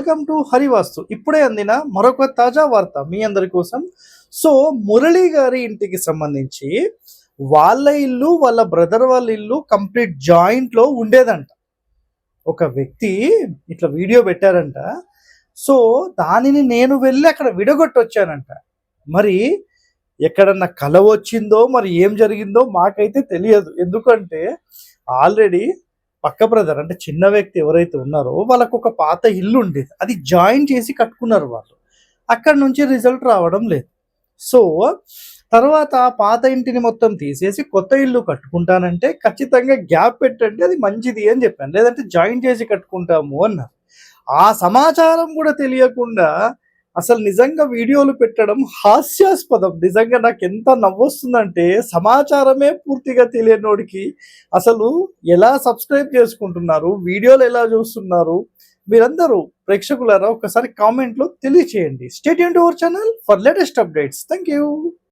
Welcome to Harivastu. ఇప్పుడే అందిన మరొక తాజా వార్త మీ అందరి కోసం. సో మురళి గారి ఇంటికి సంబంధించి వాళ్ళ ఇల్లు వాళ్ళ బ్రదర్ వాళ్ళ ఇల్లు కంప్లీట్ జాయింట్ లో ఉండేదంట. ఒక వ్యక్తి ఇట్లా వీడియో పెట్టారంట. సో దానిని నేను వెళ్ళి అక్కడ విడగొట్టొచ్చానంట. మరి ఎక్కడన్నా కల వచ్చిందో మరి ఏం జరిగిందో మాకైతే తెలియదు. ఎందుకంటే ఆల్రెడీ పక్క బ్రదర్ అంటే చిన్న వ్యక్తి ఎవరైతే ఉన్నారో వాళ్ళకు ఒక పాత ఇల్లు ఉండేది, అది జాయిన్ చేసి కట్టుకున్నారు వాళ్ళు. అక్కడ నుంచి రిజల్ట్ రావడం లేదు. సో తర్వాత పాత ఇంటిని మొత్తం తీసేసి కొత్త ఇల్లు కట్టుకుంటానంటే ఖచ్చితంగా గ్యాప్ పెట్టండి, అది మంచిది అని చెప్పాను. లేదంటే జాయిన్ చేసి కట్టుకుంటాము అన్నారు. ఆ సమాచారం కూడా తెలియకుండా అసలు నిజంగా వీడియోలు పెట్టడం హాస్యాస్పదం. నిజంగా నాకు ఎంత నవ్వొస్తుందంటే సమాచారమే పూర్తిగా తెలియనోడికి అసలు ఎలా సబ్స్క్రైబ్ చేసుకుంటున్నారు, వీడియోలు ఎలా చూస్తున్నారు, మీరందరూ ప్రేక్షకులారా ఒకసారి కామెంట్లో తెలియచేయండి. Stay tuned to our channel for latest updates. Thank you.